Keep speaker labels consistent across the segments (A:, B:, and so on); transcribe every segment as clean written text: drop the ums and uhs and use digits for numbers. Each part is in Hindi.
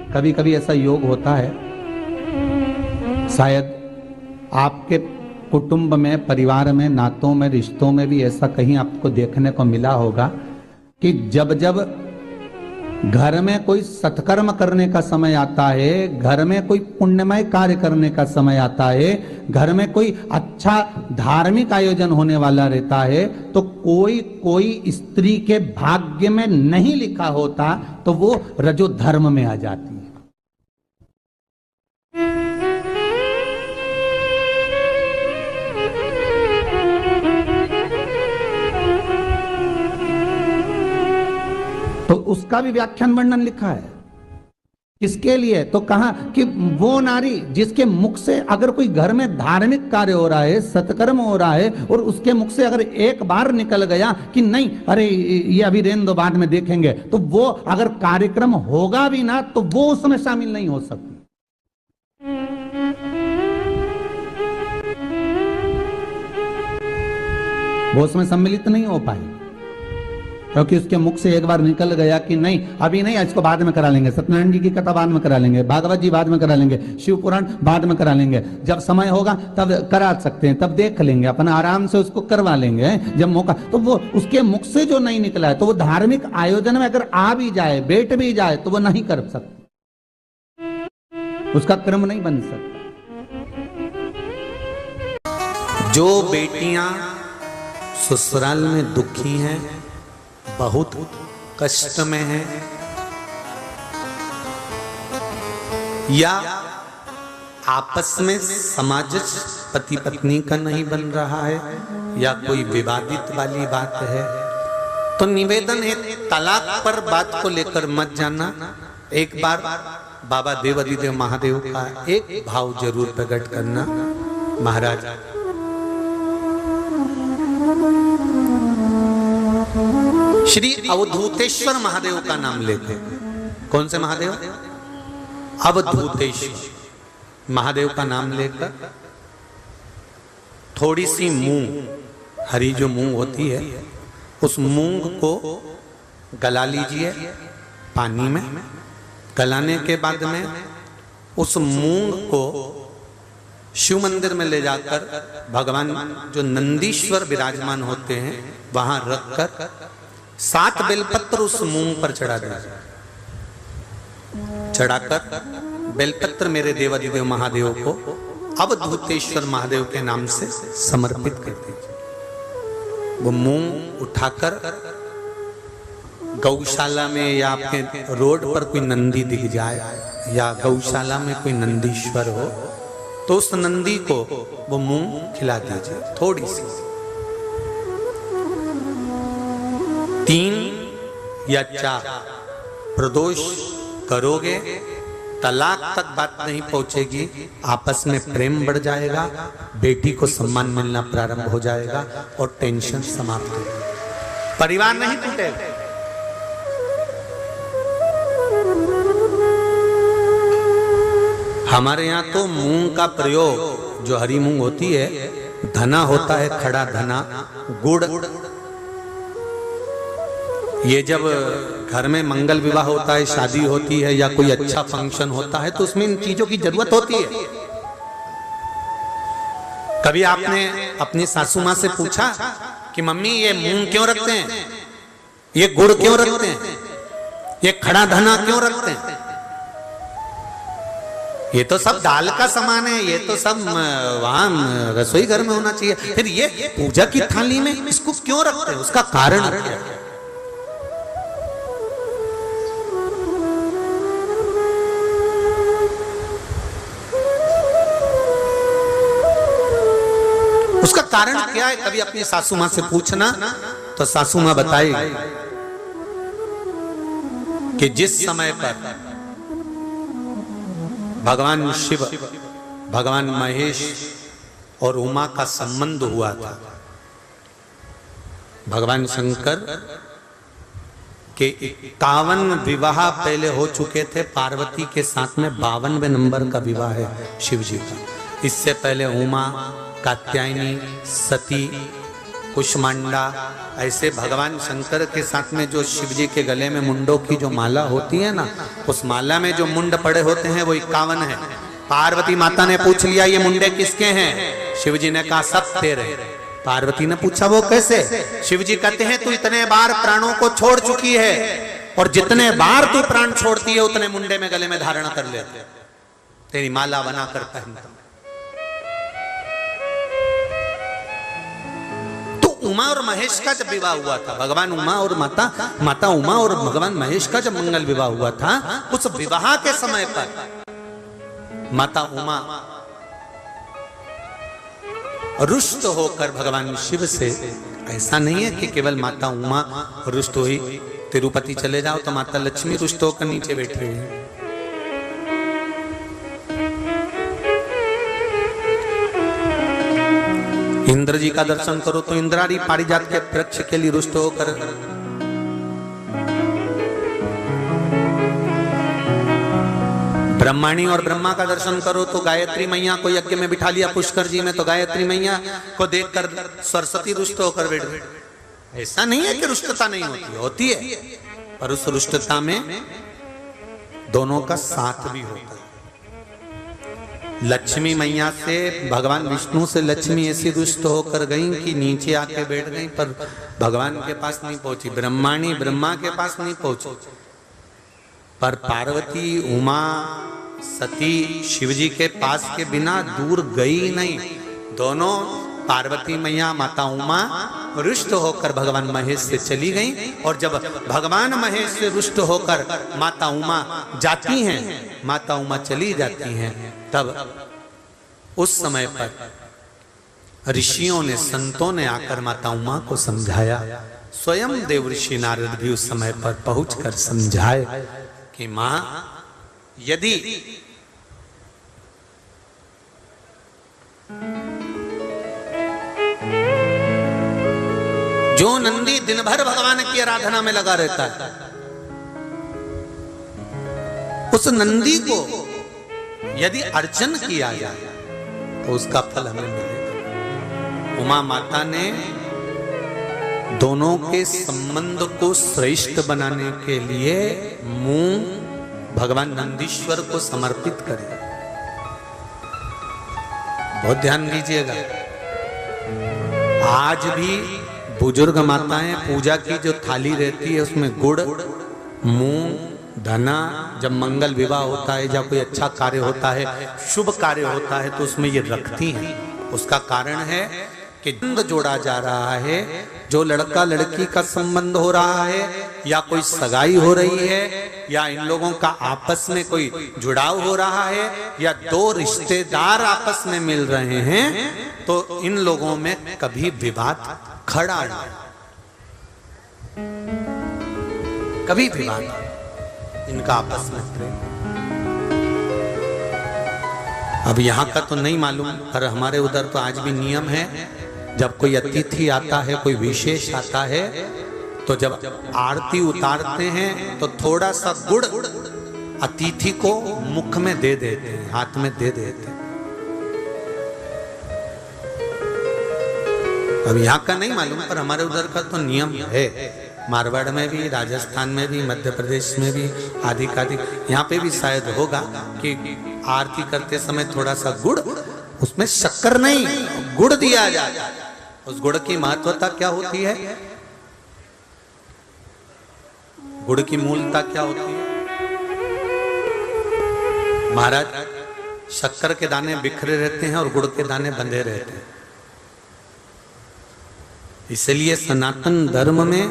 A: कभी कभी ऐसा योग होता है, शायद आपके कुटुंब में, परिवार में, नातों में, रिश्तों में भी ऐसा कहीं आपको देखने को मिला होगा कि जब जब घर में कोई सत्कर्म करने का समय आता है, घर में कोई पुण्यमय कार्य करने का समय आता है, घर में कोई अच्छा धार्मिक आयोजन होने वाला रहता है, तो कोई कोई स्त्री के भाग्य में नहीं लिखा होता तो वो रजो धर्म में आ जाती है। तो उसका भी व्याख्यान वर्णन लिखा है। किसके लिए? तो कहा कि वो नारी जिसके मुख से अगर कोई घर में धार्मिक कार्य हो रहा है, सत्कर्म हो रहा है, और उसके मुख से अगर एक बार निकल गया कि नहीं, अरे ये अभी रहने दो, बाद में देखेंगे, तो वो अगर कार्यक्रम होगा भी ना तो वो उसमें शामिल नहीं हो सकती। वो उसमें सम्मिलित नहीं हो पाई, क्योंकि उसके मुख से एक बार निकल गया कि नहीं, अभी नहीं, इसको बाद में करा लेंगे, सत्यनारायण जी की कथा बाद में करा लेंगे, भागवत जी बाद में करा लेंगे, शिव पुराण बाद में करा लेंगे, जब समय होगा तब करा सकते हैं, तब देख लेंगे, अपन आराम से उसको करवा लेंगे जब मौका। तो वो उसके मुख से जो नहीं निकला है, तो वो धार्मिक आयोजन में अगर आ भी जाए, बैठ भी जाए, तो वो नहीं कर सकता, उसका क्रम नहीं बन सकता।
B: जो बेटियां ससुराल में दुखी हैं, बहुत कष्ट में है, या आपस में सामंजस्य पति पत्नी का नहीं बन रहा है, या कोई विवादित वाली बात है, तो निवेदन है तलाक पर बात को लेकर मत जाना। एक बार बाबा देवाधिदेव महादेव का एक भाव जरूर प्रकट करना। महाराज, श्री अवधूतेश्वर महादेव का नाम लेते। कौन से महादेव? अवधूतेश्वर महादेव का नाम लेकर थोड़ी सी मूंग, हरी जो मूंग होती है, उस मूंग को गला लीजिए पानी में। गलाने के बाद में उस मूंग को शिव मंदिर में ले जाकर भगवान जो नंदीश्वर विराजमान होते हैं वहां रखकर 7 बेलपत्र उस मूंग पर चढ़ा दीजिए। चढ़ाकर बेलपत्र मेरे देवाधिदेव महादेव को अवधूतेश्वर महादेव के नाम से समर्पित कर दीजिए। वो मूंग उठाकर गौशाला में या आपके रोड पर कोई नंदी दिख जाए, या गौशाला में कोई नंदीश्वर हो, तो उस नंदी को वो मूंग खिला दीजिए थोड़ी सी। 3 या 4 प्रदोष करोगे, तलाक तक बात नहीं पहुंचेगी, आपस में प्रेम बढ़ जाएगा, बेटी को सम्मान मिलना प्रारंभ हो जाएगा और टेंशन समाप्त हो जाएगी, परिवार नहीं टूटेगा। हमारे यहाँ तो मूंग का प्रयोग, जो हरी मूंग होती है, धना होता है, खड़ा धना, गुड़, ये जब घर में मंगल विवाह होता है, शादी होती है, या कोई अच्छा फंक्शन होता है, तो उसमें इन चीजों की जरूरत होती है। कभी आपने अपनी सासू माँ से पूछा कि मम्मी ये मूंग क्यों रखते हैं, ये गुड़ क्यों रखते हैं, ये खड़ा धना क्यों रखते हैं? ये तो सब दाल का सामान है, ये तो सब वहां रसोई घर में होना चाहिए, फिर ये पूजा की थाली में इसको क्यों रखते हैं? उसका कारण क्या है? उसका कारण क्या है? कभी अपनी सासू माँ से पूछना, तो सासू माँ बताई कि जिस समय पर भगवान शिव, भगवान महेश और उमा का संबंध हुआ था, भगवान शंकर के 51 विवाह पहले हो चुके थे, पार्वती के साथ में 52वें नंबर का विवाह है शिव जी का। इससे पहले उमा, कात्यायनी, सती कुष्मांडा, ऐसे भगवान शंकर के साथ में जो शिव जी के गले में मुंडों की जो माला होती है ना, उस माला में जो मुंड पड़े होते हैं वो 51 है। पार्वती माता ने पूछ लिया ये मुंडे किसके हैं? शिव जी ने कहा सब तेरे। पार्वती ने पूछा वो कैसे? शिव जी कहते हैं तू इतने बार प्राणों को छोड़ चुकी है और जितने बार तू प्राण छोड़ती है उतने मुंडे में गले में धारण कर लेते, तेरी माला बनाकर पहनता। तो उमा और महेश का जब विवाह हुआ था, भगवान उमा और माता उमा और भगवान महेश का जब मंगल विवाह हुआ था, उस विवाह के समय पर माता उमा रुष्ट होकर भगवान शिव से, ऐसा नहीं है कि केवल माता उमा रुष्ट हुई, तिरुपति चले जाओ तो माता लक्ष्मी रुष्ट होकर नीचे बैठी हुई है। इंद्र जी का दर्शन करो तो इंद्रारी पारिजात के वृक्ष के लिए रुष्ट होकर, ब्रह्माणी और ब्रह्मा का दर्शन करो तो गायत्री मैया को यज्ञ में बिठा लिया पुष्कर जी में, तो गायत्री मैया को देखकर सरस्वती रुष्ट होकर बैठ गई। ऐसा नहीं है कि रुष्टता नहीं होती है, पर उस रुष्टता में दोनों का साथ भी होता है। लक्ष्मी मैया से, भगवान विष्णु से लक्ष्मी ऐसी रुष्ट होकर गई कि नीचे आके बैठ गई, पर भगवान के पास नहीं पहुंची। ब्रह्माणी ब्रह्मा के पास नहीं पहुंची, पर पार्वती उमा सती शिव जी के पास के बिना दूर गई नहीं। दोनों पार्वती मैया माता उमा रुष्ट होकर भगवान महेश से चली गई, और जब भगवान महेश से रुष्ट होकर माता उमा जाती हैं, माता उमा चली जाती हैं, तब उस समय पर ऋषियों ने, संतों ने आकर माता उमा को समझाया। स्वयं देव ऋषि नारद भी उस समय पर पहुंचकर समझाए कि मां, यदि जो नंदी दिन भर भगवान की आराधना में लगा रहता है, उस नंदी को यदि अर्चन किया जाए तो उसका फल हमें मिलेगा। उमा माता ने दोनों के संबंध को श्रेष्ठ बनाने के लिए मुंह भगवान नंदीश्वर को समर्पित करें। बहुत ध्यान दीजिएगा, आज भी बुजुर्ग माताएं पूजा की जो थाली रहती है उसमें गुड़, मूंग, धना, जब मंगल विवाह होता है या कोई अच्छा कार्य होता है, शुभ कार्य होता है, तो उसमें ये रखती हैं। उसका कारण है कि बंध जोड़ा जा रहा है, जो लड़का लड़की का संबंध हो रहा है, या कोई सगाई हो रही है, या इन लोगों का आपस में कोई जुड़ाव हो रहा है, या दो रिश्तेदार आपस में मिल रहे हैं, तो इन लोगों में कभी विवाद खड़ा नहीं, कभी विवाद इनका आपस में प्रेम। अब यहाँ का तो नहीं मालूम, पर हमारे उधर तो आज भी नियम है, जब कोई अतिथि आता है, कोई विशेष आता है, तो जब आरती उतारते हैं तो थोड़ा सा गुड़ अतिथि को मुख में दे देते हैं, हाथ में दे देते हैं। अब यहाँ का नहीं मालूम, पर हमारे उधर का तो नियम है। मारवाड़ में भी, राजस्थान में भी, मध्य प्रदेश में भी, आदि यहाँ पे भी शायद होगा कि आरती करते समय थोड़ा सा गुड़, उसमें शक्कर नहीं, गुड़ दिया जाए। उस गुड़ की महत्वता क्या होती है? गुड़ की मूलता क्या होती है? महाराज, शक्कर के दाने बिखरे रहते हैं और गुड़ के दाने बंधे रहते हैं। इसलिए सनातन धर्म में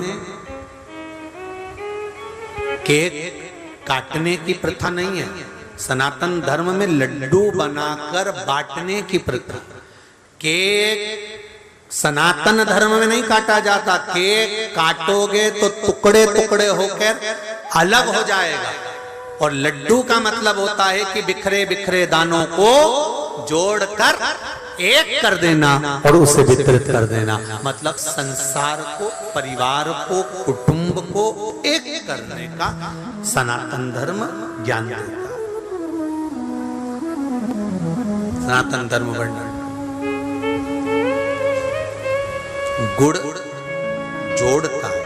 B: केक काटने की प्रथा नहीं है। सनातन धर्म में लड्डू बनाकर बांटने की प्रथा। केक सनातन धर्म में नहीं काटा जाता। केक काटोगे तो टुकड़े टुकड़े होकर अलग हो जाएगा, और लड्डू का मतलब होता है कि बिखरे बिखरे दानों को जोड़कर एक कर देना और उसे वितरित कर देना। मतलब संसार को, परिवार को, कुटुंब को एक करने का सनातन धर्म ज्ञान देता। सनातन धर्म वर्णन गुड़ जोड़ता है।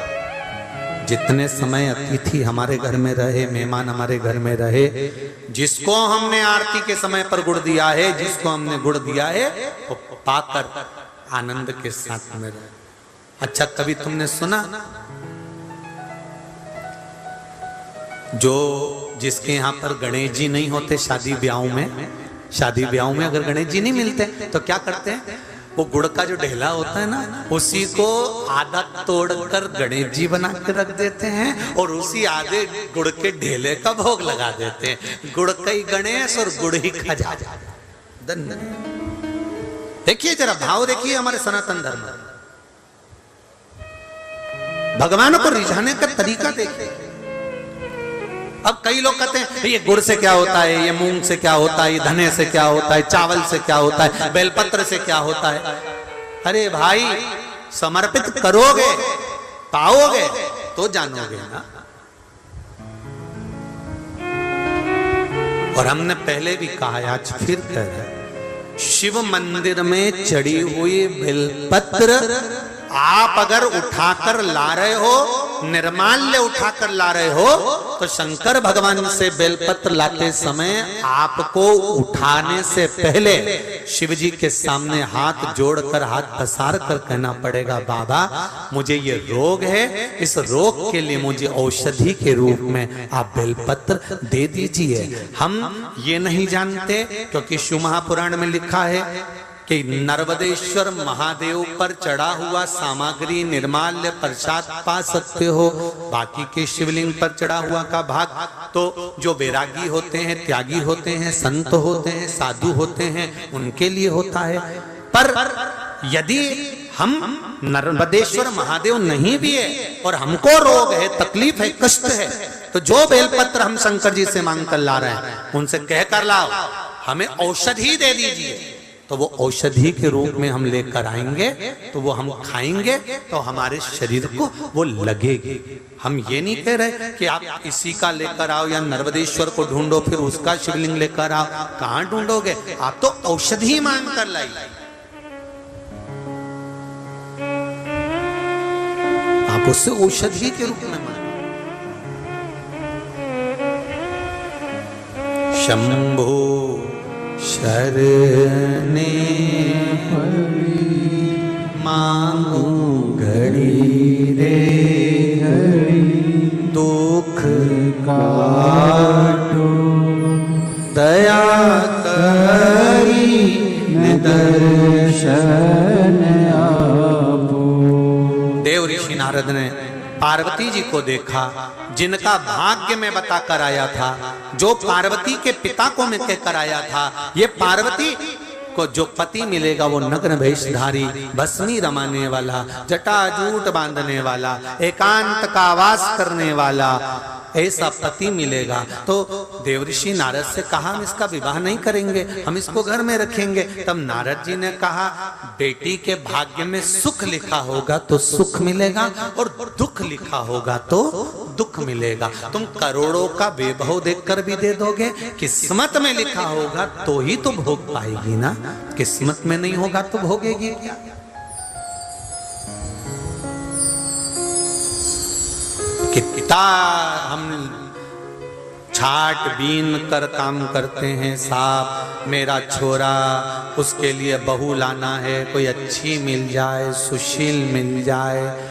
B: जितने समय अतिथि हमारे घर में रहे, मेहमान हमारे घर में रहे, जिसको हमने आरती के समय पर गुड़ दिया है, जिसको हमने गुड़ दिया है, वो पाकर आनंद के साथ में रहे। अच्छा, कभी तुमने सुना जो जिसके यहाँ पर गणेश जी नहीं होते शादी ब्याहों में अगर गणेश जी नहीं मिलते तो क्या करते हैं, वो गुड़ का जो ढेला होता है ना, उसी को आधा तोड़कर गणेश जी बना के रख देते हैं और उसी आधे गुड़ के ढेले का भोग लगा देते हैं। गुड़ का ही गणेश और गुड़ ही खजा। देखिए जरा भाव देखिए हमारे सनातन धर्म, भगवान को रिझाने का तरीका देखिए। अब कई लोग कहते हैं ये गुड़ से क्या होता है, ये मूंग से क्या होता है, ये धने से क्या होता है, चावल से क्या होता है, बेलपत्र से क्या होता है। अरे भाई, समर्पित करोगे, पाओगे तो जानोगे ना। और हमने पहले भी कहा, आज फिर कह रहे, शिव मंदिर में चढ़ी हुई बेलपत्र आप अगर उठाकर ला रहे हो, निर्माल्य उठाकर ला रहे हो, तो शंकर भगवान से बेलपत्र लाते समय आपको उठाने से पहले शिव जी के सामने हाथ जोड़कर, हाथ पसार कर कहना पड़ेगा, बाबा मुझे ये रोग है, इस रोग के लिए मुझे औषधि के रूप में आप बेलपत्र दे दीजिए। हम ये नहीं जानते, क्योंकि शिव महापुराण में लिखा है कि नर्मदेश्वर महादेव पर चढ़ा हुआ सामग्री निर्माल्य प्रसाद पा सकते हो, बाकी के शिवलिंग पर चढ़ा हुआ का भाग तो जो वैरागी होते हैं, त्यागी होते हैं, संत होते हैं, साधु होते हैं, उनके लिए होता है। पर यदि हम नर्मदेश्वर महादेव नहीं भी है और हमको रोग है, तकलीफ है, कष्ट है, तो जो बेलपत्र हम शंकर जी से मांग कर ला रहे हैं, उनसे कह कर लाओ हमें औषधि दे दीजिए, तो वो औषधि के रूप में हम लेकर आएंगे, तो वो हम खाएंगे तो हमारे शरीर को वो लगेगी। हम ये नहीं कह रहे कि आप इसी का लेकर आओ या नर्मदेश्वर को ढूंढो फिर उसका शिवलिंग लेकर आओ। कहां ढूंढोगे, आप तो औषधि मांग कर लाइए। आप उससे औषधि के रूप में मांगे। शंभो शरणे मांगू घड़ी रे हरि, दुख काटो दया करी दर्शन आपो। देव ऋषि नारद ने पार्वती जी को देखा, जिनका भाग्य में बताकर आया था, जो पार्वती के पिता को मैं कहकर आया था, ये पार्वती को जो पति मिलेगा वो नग्न वेशधारी, भस्मी रमाने वाला, जटाजूट बांधने वाला, एकांत का आवास करने वाला, ऐसा पति मिलेगा। तो देवऋषि नारद से कहा हम इसका विवाह नहीं करेंगे, हम इसको घर में रखेंगे। तब नारद जी ने कहा बेटी के भाग्य में सुख लिखा होगा तो सुख मिलेगा और दुख लिखा होगा तो दुख मिलेगा। तुम करोड़ों का वैभव देखकर भी दे दोगे, किस्मत में लिखा होगा तो ही तो भोग पाएगी ना, किस्मत में नहीं होगा तो भोगेगी क्या। कितना हम छाट बीन कर काम करते हैं, साहब मेरा छोरा, उसके लिए बहू लाना है, कोई अच्छी मिल जाए, सुशील मिल जाए,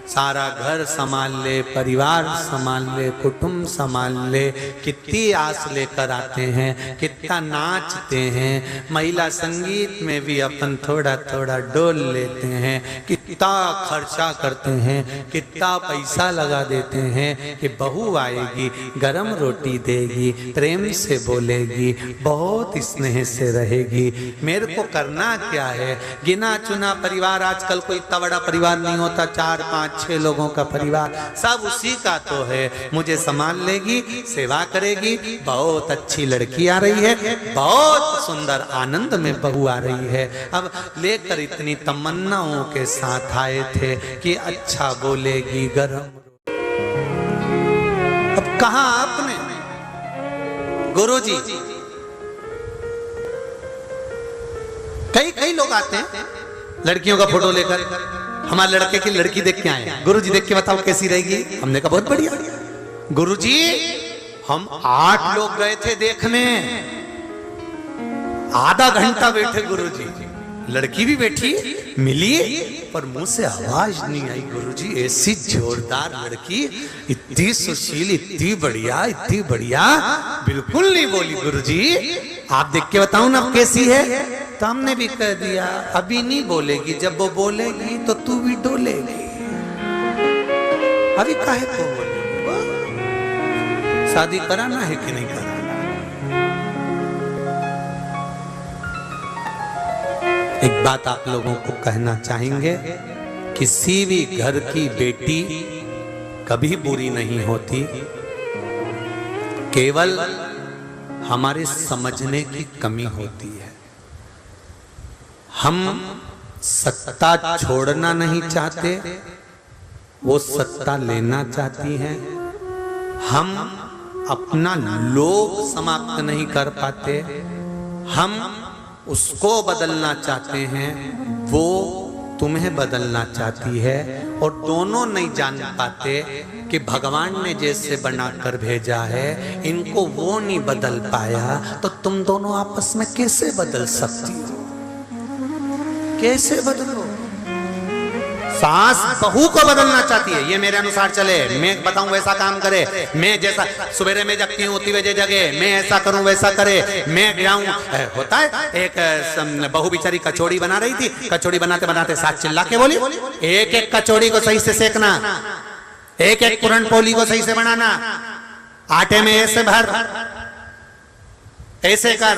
B: सारा घर संभाल ले, परिवार संभाल ले, कुटुंब संभाल ले, कितनी आस लेकर आते हैं, कितना नाचते हैं, महिला संगीत में भी अपन थोड़ा थोड़ा डोल लेते हैं, कितना खर्चा करते हैं, कितना पैसा लगा देते हैं कि बहू आएगी, गरम रोटी देगी, प्रेम से बोलेगी, बहुत स्नेह से रहेगी। मेरे को करना क्या है, गिना चुना परिवार, आजकल कोई इतना बड़ा परिवार नहीं होता, 4 5 6 लोगों का परिवार, सब उसी का तो है, मुझे संभाल लेगी, सेवा करेगी, बहुत अच्छी लड़की आ रही है, बहुत सुंदर आनंद में बहू आ रही है। अब लेकर इतनी तमन्नाओं के साथ आए थे कि अच्छा बोलेगी, गरम। अब कहा आपने गुरुजी, कई लोग आते हैं लड़कियों का फोटो लेकर, हमारे लड़के की लड़की देख के आए, गुरुजी देख के बताओ कैसी रहेगी। हमने कहा बहुत बढ़िया। गुरुजी हम 8 लोग गए थे देखने, आधा घंटा बैठे गुरुजी, लड़की भी बैठी मिली पर मुंह से आवाज नहीं आई। गुरुजी ऐसी जोरदार लड़की, इतनी सुशील, इतनी बढ़िया बिल्कुल नहीं बोली। गुरुजी आप देख के बताओ ना कैसी है। तो हमने भी कह दिया अभी नहीं बोलेगी, जब वो बोलेगी तो तू भी डोलेगी, अभी काहे को बोलेगी। शादी कराना है कि नहीं कराना। एक बात आप लोगों को कहना चाहेंगे, किसी भी घर की बेटी कभी बुरी नहीं होती, केवल हमारे समझने की कमी होती है। हम सत्ता छोड़ना नहीं चाहते, वो सत्ता लेना चाहती हैं। हम अपना लोभ समाप्त नहीं कर पाते, हम उसको बदलना चाहते हैं, वो तुम्हें बदलना चाहती है। और दोनों नहीं जान पाते कि भगवान ने जैसे बनाकर भेजा है, इनको वो नहीं बदल पाया, तो तुम दोनों आपस में कैसे बदल सकती हो? कैसे बदलो? सास बहू को बदलना चाहती है, ये मेरे अनुसार चले, मैं बताऊं वैसा काम करे, मैं जैसा सवेरे में जगती हूँ उतनी बजे जगे, मैं ऐसा करूं वैसा करे, मैं जाऊं। होता है एक बहू बेचारी कचौड़ी बना रही थी, कचौड़ी बनाते बनाते सास चिल्ला के बोली, एक एक कचौड़ी को सही से सेकना, एक एक पूरन पोली को सही से बनाना, आटे में ऐसे भर, ऐसे कर,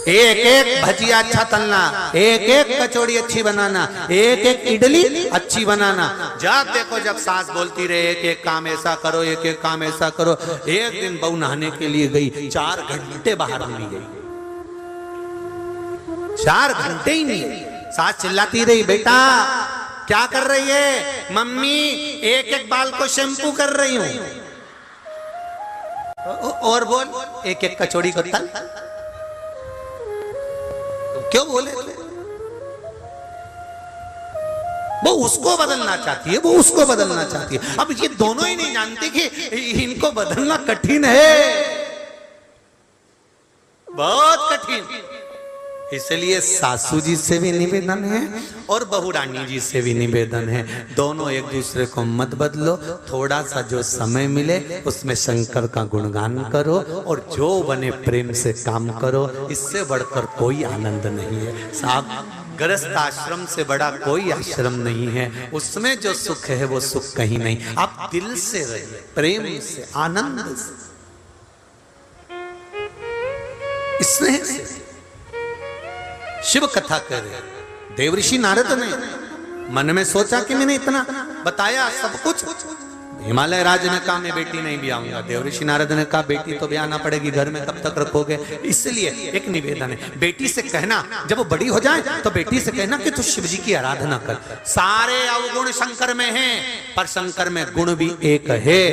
B: एक एक भजिया अच्छा तलना, एक एक कचौड़ी अच्छी बनाना, एक एक इडली अच्छी बनाना। जब देखो जब सास बोलती रहे एक एक काम ऐसा करो, एक एक काम ऐसा करो। एक दिन बहू नहाने के लिए गई, 4 घंटे बाहर नहीं गई, 4 घंटे ही नहीं। सास चिल्लाती रही, बेटा क्या कर रही है? मम्मी एक एक बाल को शैम्पू कर रही हूं। और बोल, एक एक कचौड़ी को तल। क्यों बोले? वो उसको बदलना चाहती है, वो उसको बदलना चाहती है। अब ये दोनों ही नहीं जानते कि इनको बदलना कठिन है, बहुत कठिन। इसलिए सासू जी से भी निवेदन है और बहू रानी जी से भी निवेदन है, दोनों एक दूसरे को मत बदलो। थोड़ा सा जो समय मिले उसमें शंकर का गुणगान करो और जो बने प्रेम से काम करो। इससे बढ़कर कोई आनंद नहीं है साहब। गृहस्थ आश्रम से बड़ा कोई आश्रम नहीं है, उसमें जो सुख है वो सुख कहीं नहीं। आप दिल से रहिए, प्रेम से, आनंद से, स्नेह से। शिव कथा करे देवऋषि नारद ने मन में सोचा कि मैंने इतना बताया सब कुछ, हिमालय राज ने कहा मैं बेटी नहीं भी आऊंगा। देवऋषि नारद ने कहा बेटी तो ब्याह ना पड़ेगी, घर में कब तक रखोगे? इसलिए एक निवेदन है, बेटी से कहना जब वो बड़ी हो जाए तो बेटी से कहना कि तू शिव जी की आराधना कर। सारे अवगुण शंकर में हैं, पर शंकर में गुण भी एक है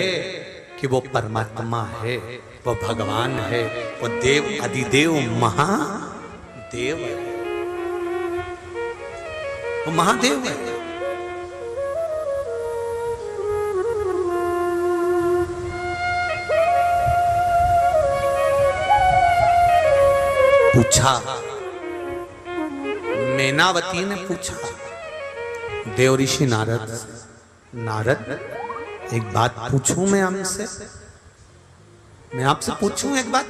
B: कि वो परमात्मा है, वो भगवान है, वो देव अधिदेव महादेव है, वो महादेव है। पूछा, मैनावती ने पूछा देवऋषि नारद, नारद एक बात पूछूं मैं आपसे? मैं आपसे पूछूं एक बात?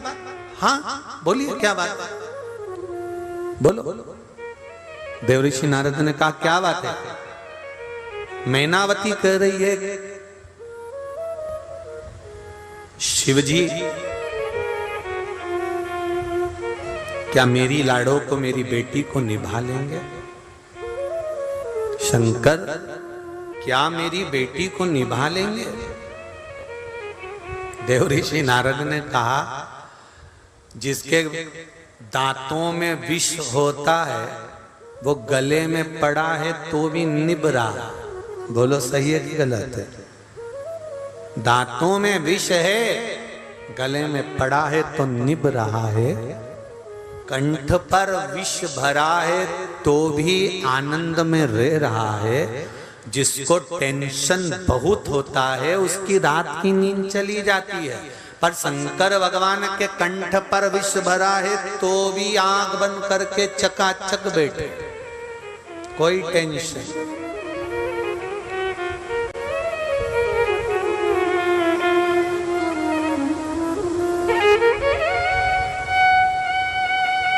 B: हाँ बोलिए, क्या बात? बोलो। देवऋषि नारद ने कहा क्या बात है? मैनावती कह रही है शिवजी क्या मेरी लाड़ो को, मेरी बेटी को निभा लेंगे? शंकर क्या मेरी बेटी को निभा लेंगे? देवऋषि नारद ने कहा जिसके दांतों में विष होता है वो गले में पड़ा है तो भी निभ रहा। बोलो सही है कि गलत है? दांतों में विष है, गले में पड़ा है तो निभ रहा है। कंठ पर विष भरा है तो भी आनंद में रह रहा है, जिसको टेंशन बहुत होता है उसकी रात की नींद चली जाती है। पर शंकर भगवान के कंठ पर विष भरा है तो भी आंख बंद करके चकाचक बैठे, कोई टेंशन।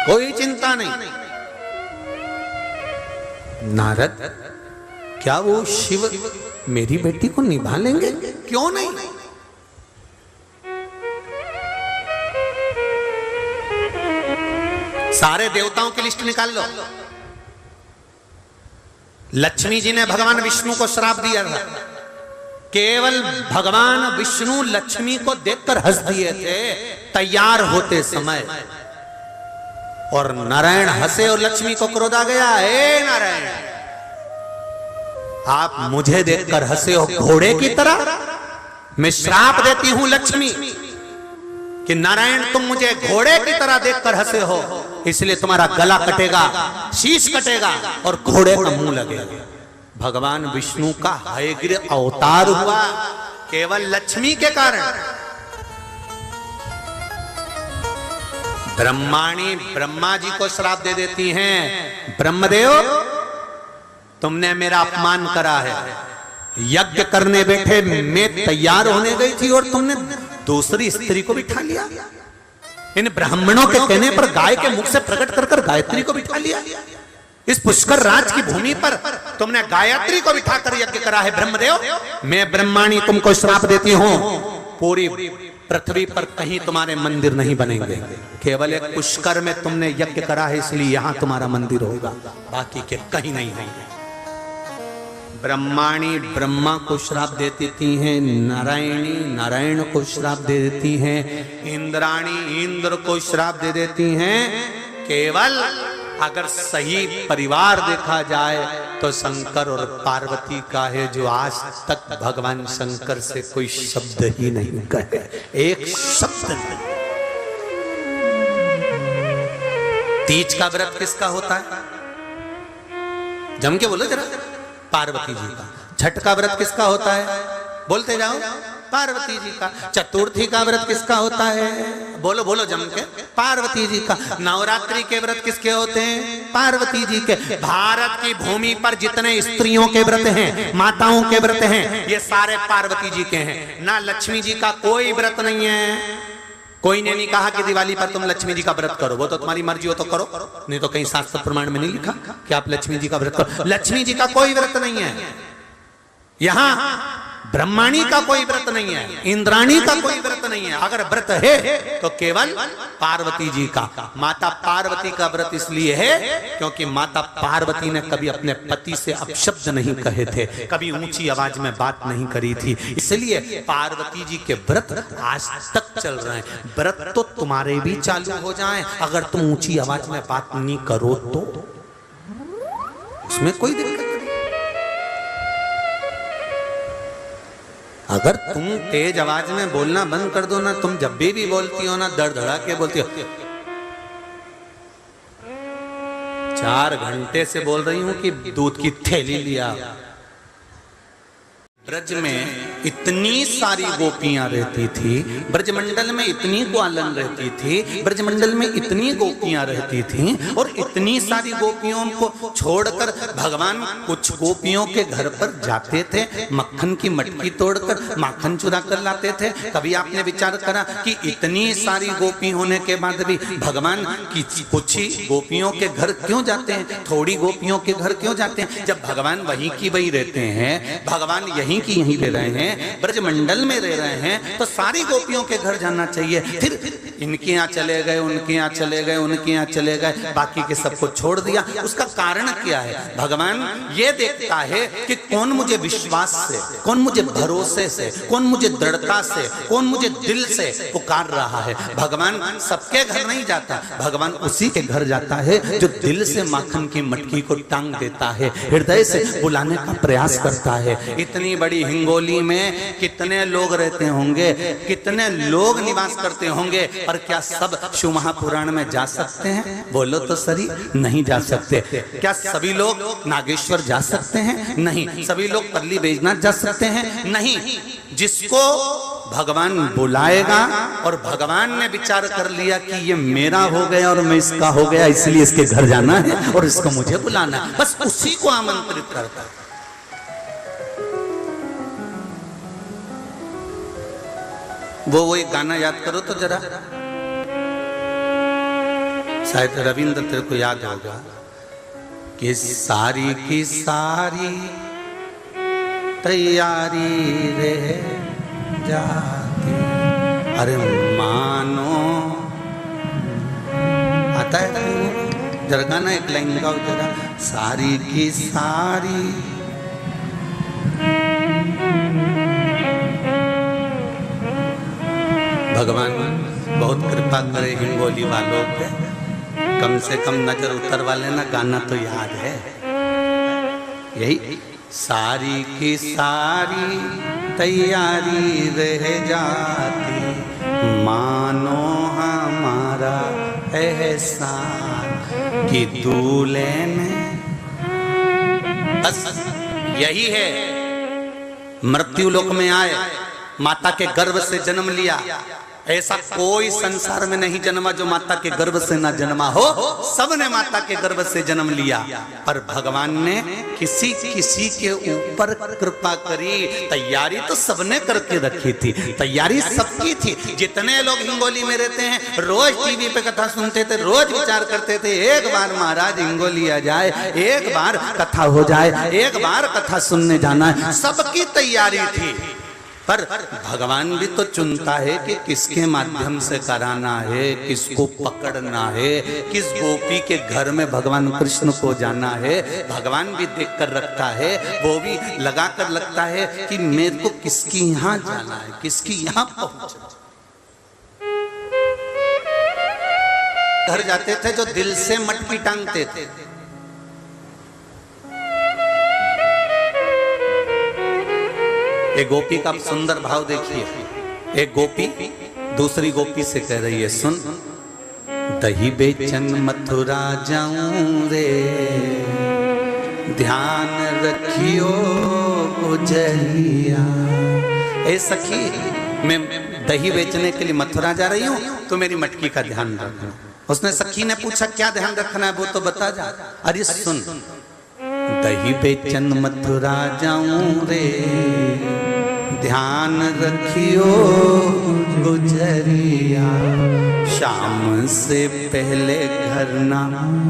B: कोई चिंता नहीं। नारद, क्या वो शिव मेरी बेटी को निभा लेंगे? क्यों नहीं? सारे देवताओं की लिस्ट निकाल लो। लक्ष्मी जी ने भगवान विष्णु को श्राप दिया था, केवल भगवान विष्णु लक्ष्मी को देखकर हंस दिए थे तैयार होते समय, और नारायण हंसे और लक्ष्मी को क्रोध आ गया। हे नारायण, आप मुझे देखकर हंसे हो घोड़े की तरह, मैं श्राप देती हूं लक्ष्मी कि नारायण तुम मुझे घोड़े की तरह देखकर हंसे हो, इसलिए तुम्हारा गला कटेगा, शीश कटेगा और घोड़े का मुंह लगेगा। भगवान विष्णु का हयग्रीव अवतार हुआ केवल लक्ष्मी के कारण। ब्रह्माणी ब्रह्मा जी को श्राप दे देती हैं, ब्रह्मदेव तुमने मेरा अपमान करा है, यज्ञ करने बैठे मैं तैयार होने गई थी और तुमने दूसरी स्त्री को बिठा लिया। इन ब्राह्मणों के कहने पर गाय के मुख से प्रकट कर गायत्री को बिठा लिया। इस पुष्कर राज की भूमि पर तुमने गायत्री को बिठाकर यज्ञ करा है। ब्रह्मदेव, मैं ब्रह्माणी तुमको श्राप देती हूं, पूरी पृथ्वी पर कहीं तुम्हारे मंदिर नहीं बनेंगे, केवल एक पुष्कर में तुमने यज्ञ करा है इसलिए यहां तुम्हारा मंदिर होगा, बाकी के कहीं नहीं होंगे। ब्रह्माणी ब्रह्मा को श्राप दे देती हैं, नारायणी नारायण को श्राप दे देती हैं, इंद्राणी इंद्र को श्राप दे देती हैं। केवल अगर सही परिवार देखा जाए तो शंकर और पार्वती का है, जो आज तक भगवान शंकर से कोई शब्द ही नहीं कहे, एक शब्द नहीं। तीज का व्रत किसका होता है? जम के बोलो जरा। पार्वती जी का। छठ का व्रत किसका होता है? बोलते जाओ। पार्वती जी का। चतुर्थी का व्रत किसका होता है? बोलो बोलो जम के। पार्वती जी का। नवरात्रि के व्रत किसके होते हैं? पार्वती जी के। भारत की भूमि पर जितने स्त्रियों के व्रत हैं, माताओं के व्रत हैं, ये सारे पार्वती जी के हैं। ना लक्ष्मी जी का कोई व्रत नहीं है। कोई ने नहीं कहा कि दिवाली पर तुम लक्ष्मी जी का व्रत करो, वो तो तुम्हारी मर्जी हो तो करो, नहीं तो कहीं शास्त्र प्रमाण में नहीं लिखा कि आप लक्ष्मी जी का व्रत करो। लक्ष्मी जी का कोई व्रत नहीं है। यहाँ ब्रह्माणी का कोई व्रत नहीं है, इंद्राणी का कोई व्रत नहीं है। अगर व्रत है तो केवल पार्वती जी का। माता पार्वती का व्रत इसलिए है क्योंकि माता पार्वती ने कभी अपने पति से अपशब्द नहीं कहे थे, कभी ऊंची आवाज में बात नहीं करी थी, इसलिए पार्वती जी के व्रत आज तक चल रहे हैं। व्रत तो तुम्हारे भी चालू हो जाए, अगर तुम ऊंची आवाज में बात नहीं करो तो उसमें कोई दिक्कत नहीं। अगर तुम तेज आवाज में बोलना बंद कर दो ना, तुम जब भी बोलती हो ना धड़धड़ा के बोलती हो। 4 घंटे से बोल रही हूं कि दूध की थैली लिया। ब्रज में इतनी सारी गोपियां रहती थी, ब्रजमंडल में इतनी ग्वालन रहती थी, ब्रजमंडल में इतनी गोपियां रहती थी, और इतनी सारी गोपियों को छोड़कर भगवान कुछ गोपियों के घर पर जाते थे, मक्खन की मटकी तोड़कर माखन चुरा कर लाते थे। कभी आपने विचार करा कि इतनी सारी गोपी होने के बाद भी भगवान की कुछ ही गोपियों के घर क्यों जाते हैं, थोड़ी गोपियों के घर क्यों जाते हैं? जब भगवान वहीं की वहीं रहते हैं, भगवान यहीं की यहीं रह रहे हैं, ब्रजमंडल में रह रहे हैं, तो सारी गोपियों के घर जाना चाहिए। फिर इनके यहाँ चले गए, उनके यहाँ चले गए, उनके यहाँ चले गए, बाकी के सबको छोड़ दिया। उसका कारण क्या है? भगवान ये देखता है कि कौन मुझे विश्वास से, कौन मुझे भरोसे से, कौन मुझे दृढ़ता से, कौन मुझे दिल से पुकार रहा है। भगवान सबके घर नहीं जाता, भगवान उसी के घर जाता है जो दिल से माखन की मटकी को टांग देता है, हृदय से बुलाने का प्रयास करता है। इतनी बड़ी हिंगोली में में कितने लोग रहते होंगे, कितने लोग निवास करते होंगे, पर क्या सब शिव महापुराण में जा सकते हैं? बोलो तो सही, नहीं जा सकते। क्या सभी लोग नागेश्वर जा सकते हैं? नहीं। सभी लोग पल्ली बैजनाथ जा सकते हैं? नहीं। जिसको भगवान बुलाएगा और भगवान ने विचार कर लिया कि ये मेरा हो गया और मैं इसका हो गया, इसलिए इसके घर जाना है और इसको मुझे बुलाना है, बस उसी को आमंत्रित करता है। वो एक गाना याद करो तो जरा, शायद रविंद्र तेरे को याद होगा कि सारी की सारी तैयारी रे जाती, अरे मानो, आता है जरा गाना, एक लाइन गाओ जरा, सारी की सारी भगवान बहुत कृपा करे हिंगोली वालों पे, कम से कम नजर उतर वाले ना, गाना तो याद है यही, सारी की सारी तैयारी रह जाती, मानो हमारा एहसान कि दूल्हे ने, बस यही है। मृत्यु लोक में आए, माता के गर्भ से जन्म लिया, ऐसा कोई संसार में नहीं जन्मा जो माता के गर्भ से ना जन्मा हो, सबने माता के गर्भ से जन्म लिया, पर भगवान ने किसी किसी के ऊपर कृपा करी। तैयारी तो सबने करके रखी थी, तैयारी सबकी थी। जितने लोग हिंगोली में रहते हैं, रोज टीवी पे कथा सुनते थे, रोज विचार करते थे एक बार महाराज हिंगोली आ जाए, एक बार कथा हो जाए, एक बार कथा सुनने जाना है, सबकी तैयारी थी। पर भगवान भी तो चुनता है कि किसके माध्यम से कराना है, किसको पकड़ना है, किस गोपी के घर में भगवान कृष्ण को जाना है। भगवान भी देख कर रखता है, वो भी लगा कर लगता है कि मेरे को किसकी यहाँ जाना है, किसकी यहाँ पहुंचना। घर जाते थे जो दिल से मटकी टांगते थे, एक गोपी का सुंदर भाव देखिए। एक गोपी दूसरी गोपी से कह रही है, सुन, दही बेचन मथुरा जाऊं रे, ध्यान रखियो गुजरिया। ए सखी, मैं दही बेचने के लिए मथुरा जा रही हूँ, तो मेरी मटकी का ध्यान रखना। उसने सखी ने पूछा क्या ध्यान रखना है, वो तो बता जा। अरे सुन, दही बेचन मथुरा जाऊं रे, ध्यान रखियो गुजरिया, शाम से पहले घर ना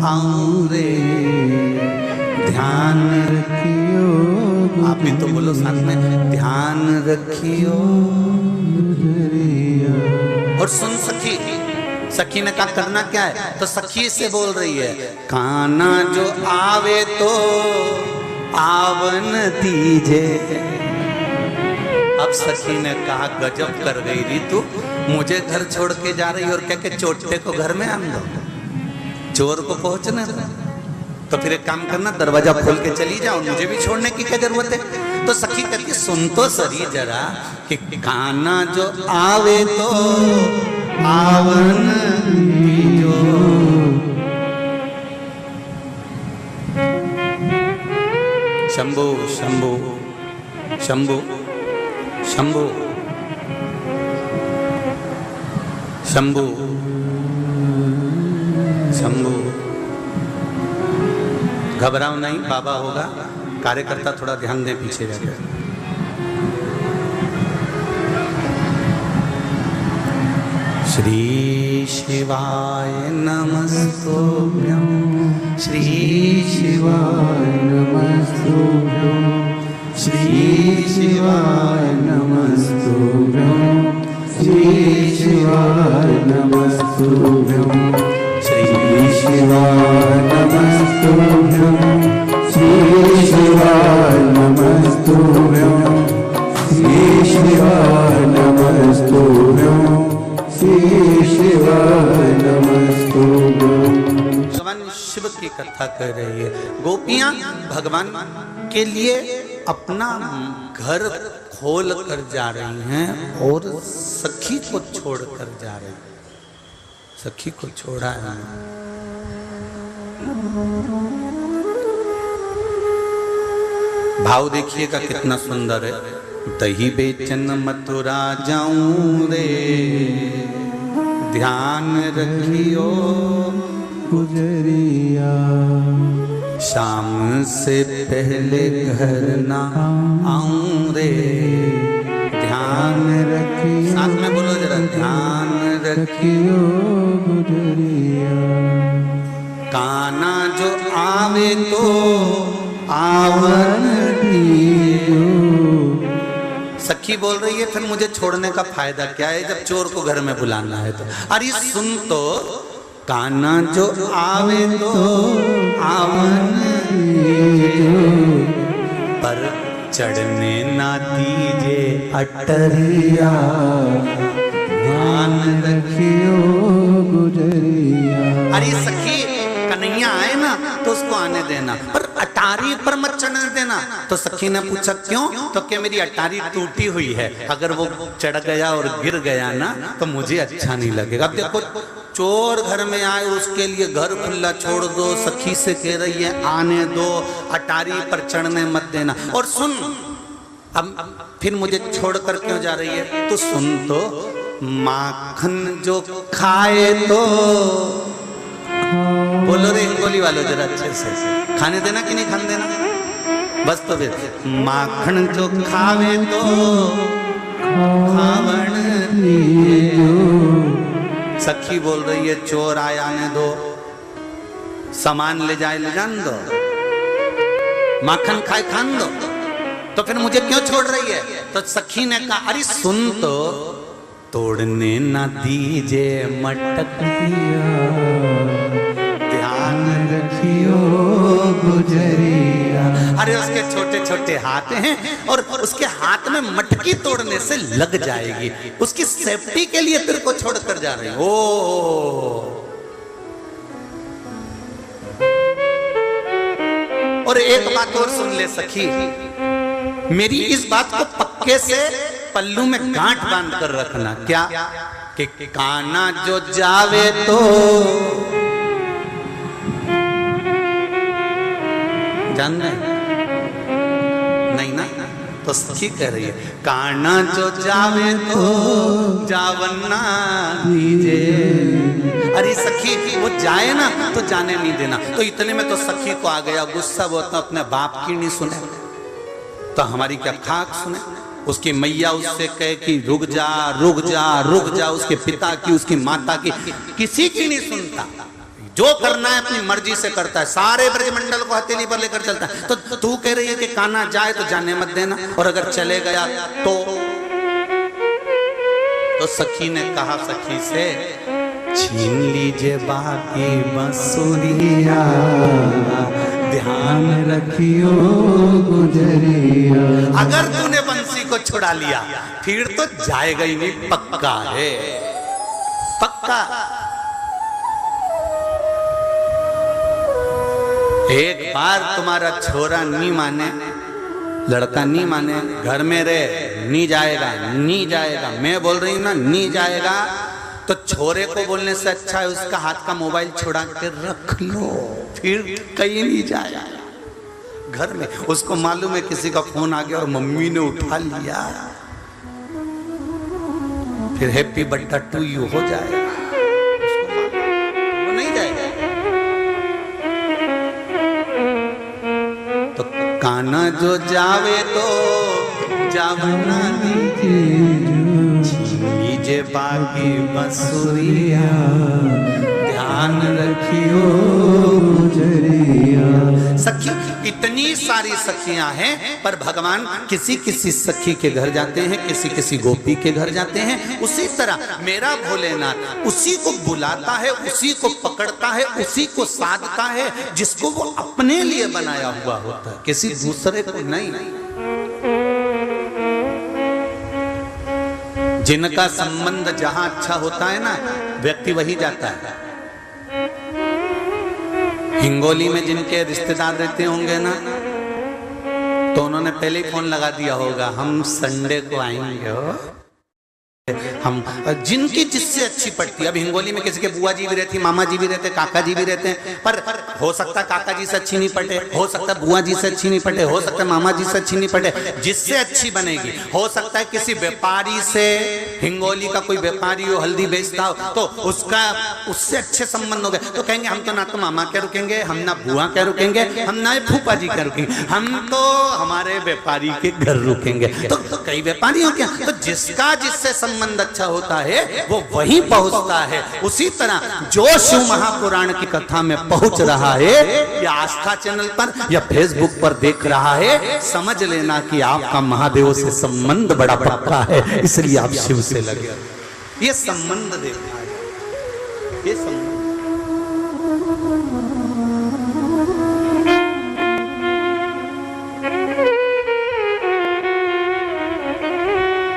B: आऊं रे, ध्यान रखियो। आप भी तो बोलो साथ में, ध्यान रखियो गुजरिया। और सुन सखी, सखी ने कहा करना क्या है, तो सखी से बोल रही है, काना जो आवे तो आवन दीजे। अब सखी ने कहा गजब कर गई री तू, मुझे घर छोड़ के जा रही और क्या के चोटे को घर में आन दो, चोर को पहुंचने दो। तो फिर एक काम करना, दरवाजा खोल के चली जाओ, मुझे भी छोड़ने की क्या जरूरत है। तो सखी कहती सुन तो सरी जरा कि काना जो आवे तो आवन दीजो। शंभो शंभो शंभो शंभो शंभो शंभो। घबराओ नहीं, बाबा होगा, कार्यकर्ता थोड़ा ध्यान दे पीछे जाकर। श्री शिवाय नमस्तुभ्यं, श्री शिवाय नमस्तुभ्यं, श्री शिवाय नमस्तुभ्यं, श्री शिवाय नमस्तुभ्यं, श्री शिवाय नमस्तुभ्यं, श्री शिवाय नमस्तुभ्यं, श्री शिवाय नमस्तुभ्यं, श्री शिवाय नमस्तुभ्यं। भगवान शिव की कथा कर रही है। गोपियां भगवान के लिए अपना घर खोल कर जा रही हैं और सखी को छोड़ कर जा रही, सखी को छोड़ा है। भाव देखिएगा कितना सुंदर है। दही बेचन मथुरा जाऊं रे, ध्यान रखियो
A: गुजरिया,
B: शाम से पहले घर ना आऊं रे, ध्यान रखियो। साथ में बोलो जरा, ध्यान रखियो
A: गुजरिया।
B: काना जो आवे तो आवन दियो। सखी बोल रही है फिर मुझे छोड़ने का फायदा क्या है जब चोर को घर में बुलाना है तो। अरे सुन तो, काना जो आवे तो आवन दियो, पर चढ़ने ना दीजे अटरिया, ध्यान रखियो गुजरिया। अरे सखी कन्हैया आए ना तो उसको आने देना, पर अटारी पर मत चढ़ने देना। तो सखी ने पूछा क्यों? तो क्या मेरी अटारी टूटी हुई है, अगर वो चढ़ गया और गिर गया ना तो मुझे अच्छा नहीं लगेगा। अब देखो चोर घर में आए, उसके लिए घर खुला छोड़ दो, सखी से कह रही है आने दो, अटारी पर चढ़ने मत देना। और सुन, अब फिर मुझे छोड़ कर क्यों जा रही है? तो सुन तो, माखन जो खाए तो, बोलो रे गोली वालों जरा अच्छे से, खाने देना कि नहीं खाने देना? बस तो फिर, माखन जो खावे तो खावन दियो। सखी बोल रही है चोर आए आने दो, सामान ले जाए ले जान दो, माखन खाए खान दो, तो फिर मुझे क्यों छोड़ रही है? तो सखी ने कहा अरे सुन तो, तोड़ने ना दीजे मटक दिया, ध्यान रखियो गुजरिया। अरे उसके छोटे छोटे हाथ हैं और उसके हाथ में मटकी तोड़ने से लग जाएगी, उसकी सेफ्टी के लिए तेरे को छोड़ कर जा रही। ओ और एक बात और सुन ले सखी, मेरी इस बात को पक्के से पल्लू में गांठ बांध कर रखना। क्या? कि काना जो जावे तो, जान रहे नहीं ना? तो सखी कह रही है काना जो जावे तो जावन्ना दीजे। अरे सखी वो जाए ना तो जाने नहीं देना। तो इतने में तो सखी को आ गया गुस्सा, वो तो अपने बाप की नहीं सुने तो हमारी क्या खाक सुने। उसकी मैया उससे कहे कि रुक जा रुक जा रुक जा, उसके पिता की उसकी माता की किसी की नहीं सुनता, जो करना है अपनी मर्जी से करता है, सारे ब्रजमंडल को हथेली पर लेकर चलता है। तो तू कह रही है कि कान्हा जाए तो जाने मत देना, और अगर चले गया तो सखी ने कहा सखी से, छीन लीजिए बाकी बंसुरिया, ध्यान रखियो गुजरिया। अगर तूने बंसी को छुड़ा लिया फिर तो जाएगा ही नहीं, पक्का है पक्का। एक बार तुम्हारा छोरा नहीं माने, लड़का नहीं माने, घर में रहे, नहीं जाएगा नहीं जाएगा, मैं बोल रही हूं ना नहीं जाएगा, तो छोरे को बोलने से अच्छा है उसका हाथ का मोबाइल छुड़ा के रख लो, फिर कहीं नहीं जाएगा। घर में उसको मालूम है किसी का फोन आ गया और मम्मी ने उठा लिया, फिर हैप्पी बर्थडे टू यू हो जाएगा, वो नहीं जाएगा। तो कान्हा जो जावे तो जावना दीजिए बाकी बंसुरिया, ध्यान रखियो गुजरिया। सखी इतनी सारी सखियां हैं, पर भगवान किसी किसी सखी के घर जाते हैं, किसी किसी गोपी के घर जाते हैं। उसी तरह मेरा भोलेनाथ उसी को बुलाता है, उसी को पकड़ता है, उसी को साधता है जिसको वो अपने लिए बनाया हुआ होता है, किसी दूसरे को नहीं। जिनका संबंध जहां अच्छा होता है ना, व्यक्ति वही जाता है। हिंगोली में जिनके रिश्तेदार रहते होंगे ना, तो उन्होंने पहले ही फोन लगा दिया होगा, हम संडे को आएंगे हो। हम जिनकी जिससे अच्छी पड़ती है, अब हिंगोली में किसी के बुआ जी भी रहती, मामा जी भी रहते, काका जी भी रहते हैं, पर हो सकता है काका जी से अच्छी नहीं पटे, हो सकता है बुआ जी से अच्छी नहीं पटे, हो सकता है मामा जी से अच्छी नहीं पटे, जिससे अच्छी बनेगी। हो सकता है किसी व्यापारी से, हिंगोली का कोई व्यापारी हो, हल्दी बेचता हो, तो उससे अच्छे संबंध हो गए, तो कहेंगे हम तो ना तो मामा क्या रुकेंगे, हम ना बुआ क्या रुकेंगे, हम ना फूफा जी क्या रुकेंगे, हम तो हमारे व्यापारी के घर रुकेंगे। तो कई व्यापारियों क्या, तो जिसका जिससे संबंध अच्छा होता है वो वहीं पहुंचता है। उसी तरह जो शिव महापुराण की कथा में पहुंच रहा है, या आस्था चैनल पर या फेसबुक पर देख रहा है, समझ लेना कि आपका महादेव से संबंध बड़ा पक्का है, इसलिए आप शिव से लगे। ये संबंध देखा है, ये संबंध।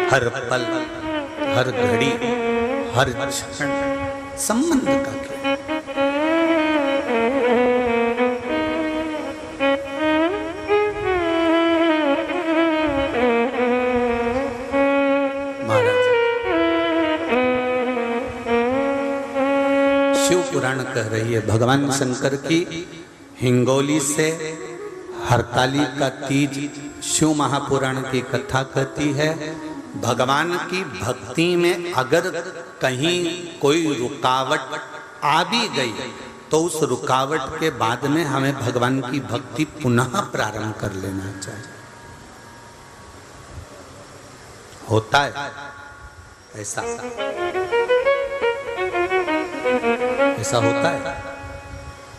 B: हर पल, हर घड़ी, हर क्षण संबंध का क्या। महाराज शिव पुराण कह रही है, भगवान शंकर की हिंगोली से हरतालिका तीज शिव महापुराण की कथा कहती है। भगवान की भक्ति में अगर कहीं कोई रुकावट आ भी गई तो उस रुकावट के बाद में हमें भगवान की भक्ति पुनः प्रारंभ कर लेना चाहिए। होता है ऐसा, ऐसा होता है।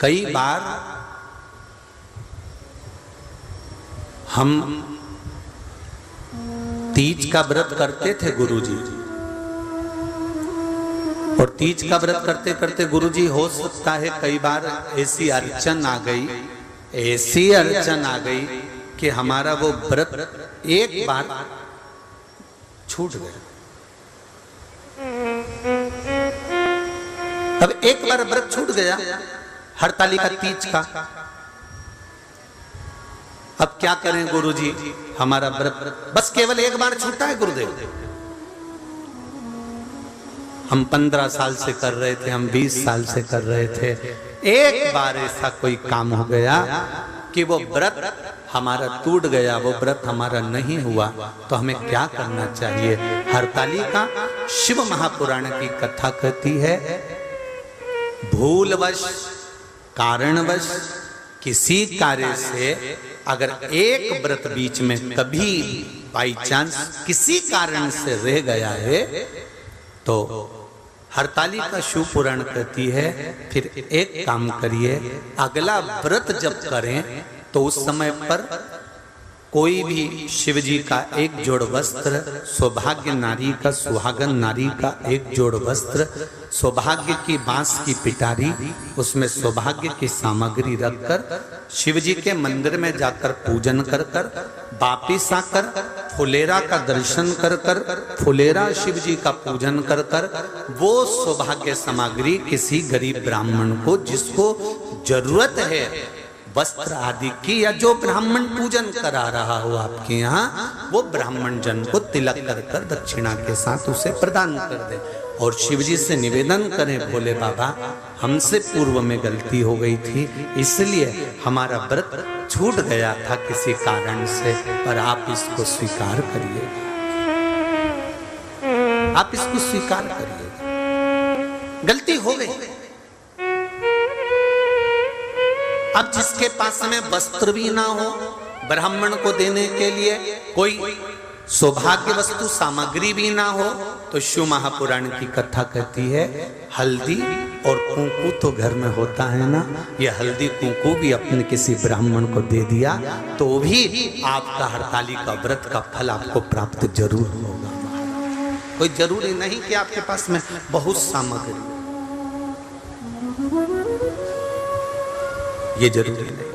B: कई बार हम तीज का व्रत करते थे गुरुजी, और तीज का व्रत करते करते गुरुजी हो सकता है कई बार ऐसी अड़चन आ गई, ऐसी अड़चन आ गई कि हमारा वो व्रत एक बार छूट गया। अब एक बार व्रत छूट गया हरतालिका तीज का, अब क्या करें गुरुजी, हमारा व्रत बस केवल एक बार छूटा है गुरुदेव। हम 15 साल से कर रहे थे, हम 20 साल से कर रहे थे, एक बार ऐसा कोई काम हो गया कि वो व्रत हमारा टूट गया, वो व्रत हमारा नहीं हुआ, तो हमें क्या करना चाहिए। हरतालिका शिव महापुराण की कथा कहती है, भूलवश कारणवश किसी कार्य से अगर एक व्रत बीच में कभी बाई चांस किसी कारण से रह गया है, तो हरतालिका शिव पुराण कहती है फिर एक काम करिए, अगला व्रत जब करें तो उस समय पर कोई भी शिव जी का एक जोड़ वस्त्र, सौभाग्य नारी का, सुहागन नारी का एक जोड़ वस्त्र, सौभाग्य की बांस की पिटारी, उसमें सौभाग्य की सामग्री रखकर शिव जी के मंदिर में जाकर पूजन कर कर वापिस आकर फुलेरा का दर्शन कर कर, फुलेरा शिव जी का पूजन कर कर, वो सौभाग्य सामग्री किसी गरीब ब्राह्मण को जिसको जरूरत है वस्त्र आदि की, या जो ब्राह्मण पूजन करा रहा हो आपके यहाँ, वो ब्राह्मण जन को तिलक कर कर दक्षिणा के साथ उसे प्रदान कर दे, और शिव जी से निवेदन करें, भोले बाबा हमसे पूर्व में गलती हो गई थी, इसलिए हमारा व्रत छूट गया था किसी कारण से, पर आप इसको स्वीकार करिए, आप इसको स्वीकार करिए, गलती हो गई। अब जिसके पास में वस्त्र भी ना हो ब्राह्मण को देने के लिए, कोई सौभाग्य वस्तु सामग्री भी ना हो, तो शिव महापुराण की कथा कहती है हल्दी और कुंकू तो घर में होता है ना, ये हल्दी कुंकू भी अपने किसी ब्राह्मण को दे दिया तो भी आपका हरतालिका व्रत का फल आपको प्राप्त जरूर होगा। कोई जरूरी नहीं कि आपके पास में बहुत सामग्री, ये जरूरी नहीं।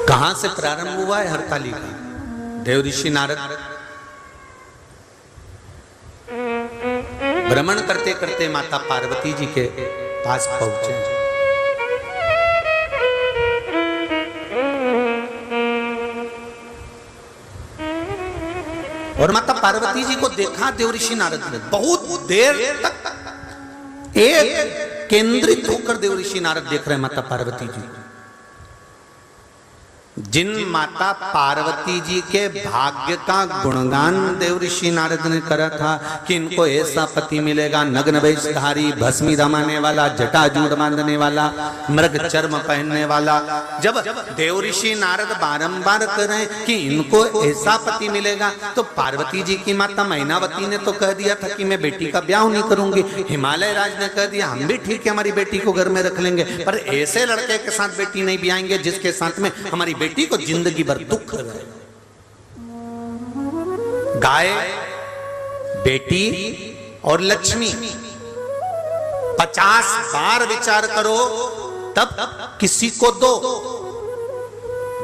B: कहां से प्रारंभ हुआ है हरतालिका? देव ऋषि नारद भ्रमण करते करते माता पार्वती जी के पास पहुंचे। और माता पार्वती जी को देखा देव ऋषि नारद ने, बहुत देर तक एक केंद्रित होकर देव ऋषि नारद देख रहे हैं माता पार्वती जी। जिन माता पार्वती जी के भाग्य का गुणगान देव ऋषि नारद ने करा था कि इनको ऐसा पति मिलेगा, नग्न वेशधारी, भस्मी रमाने वाला, जटाजूट बांधने वाला, मृग चर्म पहनने वाला, जब देव ऋषि नारद बारंबार कर रहे हैं कि इनको ऐसा पति मिलेगा, तो पार्वती जी की माता मैनावती ने तो कह दिया था कि मैं बेटी का ब्याह नहीं करूंगी। हिमालय राज ने कह दिया हम भी ठीक है, हमारी बेटी को घर में रख लेंगे, पर ऐसे लड़के के साथ बेटी नहीं ब्याहेंगे जिसके साथ में हमारी बेटी को जिंदगी भर दुख रहे। गाय, बेटी और लक्ष्मी 50 बार विचार करो तब किसी को दो।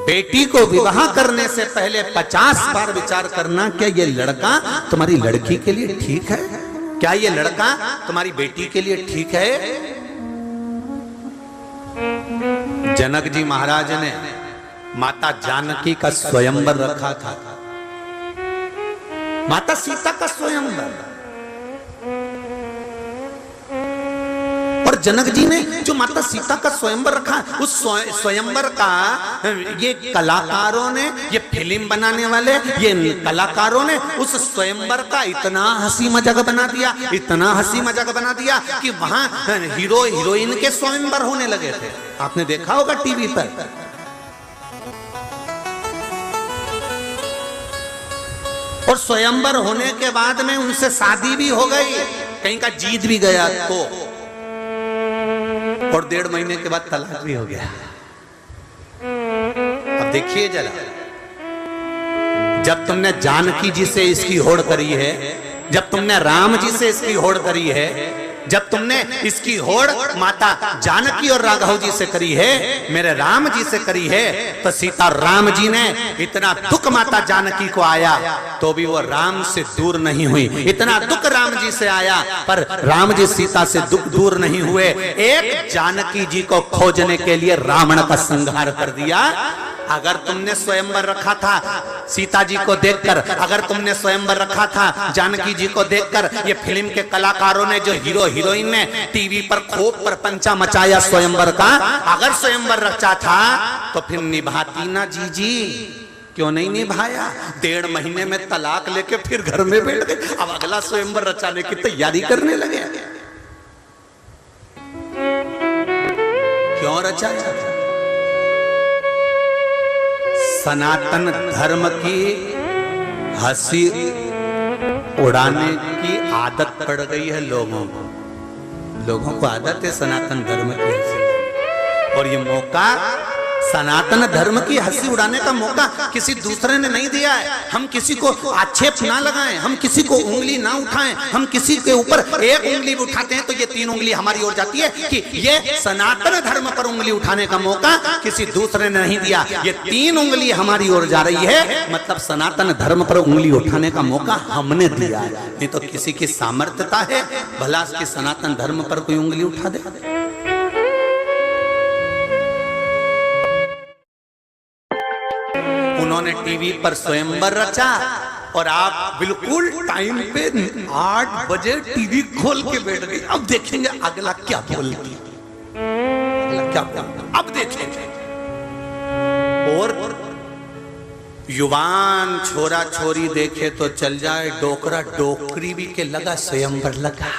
B: बेटी को विवाह करने से पहले 50 बार विचार करना, क्या ये लड़का तुम्हारी लड़की के लिए ठीक है, क्या ये लड़का तुम्हारी बेटी के लिए ठीक है। जनक जी महाराज ने माता जानकी का स्वयंवर रखा था, माता सीता का स्वयंवर, और जनक जी ने जो माता सीता का स्वयंवर रखा, उस स्वयंवर का ये कलाकारों ने, ये फिल्म बनाने वाले ये कलाकारों ने उस स्वयंवर का इतना हंसी मजाक बना दिया, इतना हंसी मजाक बना दिया कि वहां हीरो हीरोइन के स्वयंवर होने लगे थे। आपने देखा होगा टीवी पर। और स्वयंवर होने के बाद में उनसे शादी भी हो गई, कहीं का जीत भी गया तो, और 1.5 महीने के बाद तलाक भी हो गया। अब देखिए जरा, जब तुमने जानकी जी से इसकी होड़ करी है, जब तुमने राम जी से इसकी होड़ करी है, जब तुमने इसकी होड़ माता जानकी और राघव जी से करी है, मेरे राम जी से करी है, तो सीता राम जी ने इतना दुख माता जानकी को आया तो भी वो राम से दूर नहीं हुई। इतना दुख राम जी से आया पर राम जी सीता से दुख दूर नहीं हुए। एक जानकी जी को खोजने के लिए रावण का संहार कर दिया। अगर तुमने स्वयंवर रखा था सीता जी को देखकर, अगर तुमने स्वयंवर रखा था जानकी जी को देखकर, ये फिल्म के कलाकारों ने, जो हीरो हीरोइन ने टीवी पर खूब प्रपंचा मचाया स्वयंवर का, अगर स्वयंवर रचा था तो फिर निभाती ना जी, क्यों नहीं निभाया। 1.5 महीने में तलाक लेके फिर घर में बैठ गए, अब अगला स्वयंवर रचाने की तैयारी करने लगे। क्यों रचाया? सनातन धर्म की हंसी उड़ाने की आदत पड़ गई है लोगों को आदत है सनातन धर्म की हंसी, और ये मौका सनातन धर्म की हंसी उड़ाने का मौका किसी दूसरे ने नहीं दिया है। हम किसी को आक्षेप ना लगाएं, हम किसी को उंगली ना उठाएं, हम किसी के ऊपर एक उंगली भी उठाते हैं तो ये 3 उंगली हमारी ओर जाती है कि ये सनातन धर्म पर उंगली उठाने का मौका किसी दूसरे ने नहीं दिया। ये 3 उंगली हमारी ओर जा रही है, मतलब सनातन धर्म पर उंगली उठाने का मौका हमने दिया है। नहीं तो किसी की सामर्थ्यता है भला कि सनातन धर्म पर कोई उंगली उठा दे। उन्होंने टीवी पर स्वयंवर रचा और आप बिल्कुल टाइम पे 8 बजे टीवी खोल के बैठ गए। अब देखेंगे अगला क्या बोलती, अब देखेंगे। और युवान छोरा छोरी देखे तो चल जाए, डोकरा डोकरी भी के लगा स्वयंवर लगा,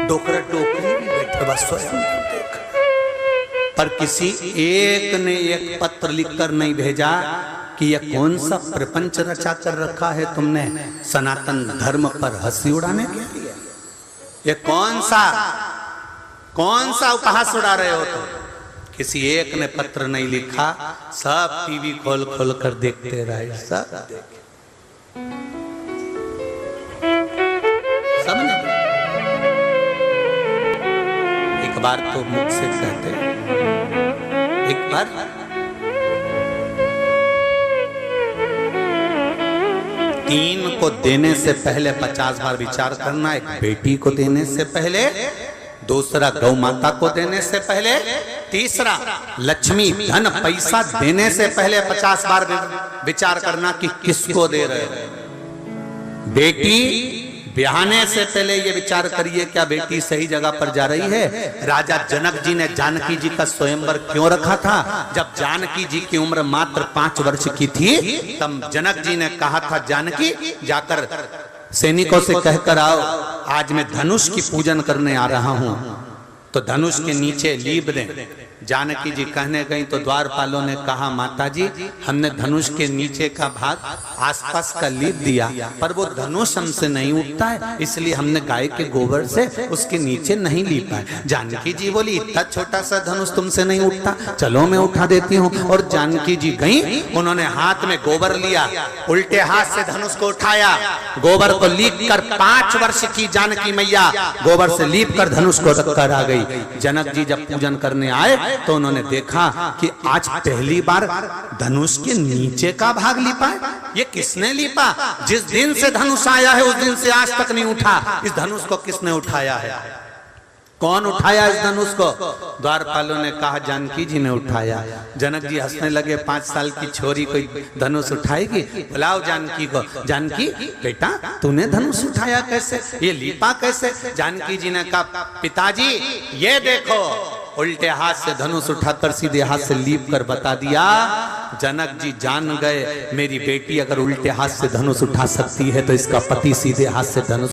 B: डोकरा डोकरी भी बैठे बस स्वयंवर देख। पर किसी एक ने एक पत्र लिखकर नहीं भेजा कि यह कौन सा प्रपंच रचा कर रखा है तुमने सनातन धर्म पर हंसी उड़ाने के लिए। ये कौन सा उपहास उड़ा रहे हो तुम? किसी एक ने पत्र नहीं लिखा, सब टीवी खोल खोल कर देखते रहे, सब समझे। एक बार तो मुख से कहते, एक बार 3 को देने से पहले 50 बार विचार करना। एक बेटी को देने से पहले, दूसरा गौ माता को देने से पहले, तीसरा लक्ष्मी धन पैसा देने से पहले 50 बार विचार करना कि किसको दे रहे हो। बेटी ब्याहने से पहले ये विचार करिए क्या बेटी सही जगह पर जा रही है। राजा जनक जी ने जानकी जी का स्वयंवर क्यों रखा था? जब जानकी जी की उम्र मात्र 5 वर्ष की थी तब जनक जी ने कहा था जानकी जाकर सैनिकों से कहकर आओ आज मैं धनुष की पूजन करने आ रहा हूं, तो धनुष के नीचे लीप दें। जानकी जी कहने गई तो द्वारपालों ने कहा माता जी हमने धनुष के नीचे का भाग आसपास का लीप दिया पर वो धनुष हमसे नहीं उठता है, इसलिए हमने गाय के गोबर से उसके नीचे नहीं लीपा है। जानकी जी बोली इतना छोटा सा धनुष तुमसे नहीं उठता, चलो मैं उठा देती हूँ। और जानकी जी गई, उन्होंने हाथ में गोबर लिया, उल्टे हाथ से धनुष को उठाया, गोबर को लीप कर 5 वर्ष की जानकी मैया गोबर से लीप कर धनुष को रख कर आ गई। जनक जी जब पूजन करने आए तो उन्होंने देखा कि आज पहली बार धनुष के नीचे का भाग लीपा है। ये किसने लीपा? जिस दिन से धनुष आया है उस दिन से आज तक नहीं उठा। इस धनुष को किसने उठाया है? कौन उठाया इस धनुष को? द्वारपालों ने कहा जानकी जी ने उठाया। जनक जी हंसने लगे, 5 साल की छोरी कोई धनुष उठाएगी? बुलाओ जानकी को। जानकी बेटा तूने धनुष उठाया कैसे, ये लीपा कैसे? जानकी जी ने कहा पिताजी ये देखो, उल्टे हाथ से धनुष उठाकर सीधे हाथ से लीप कर बता दिया। जनक जी जान गए मेरी बेटी अगर उल्टे हाथ से धनुष उठा सकती है तो इसका पति सीधे हाथ से धनुष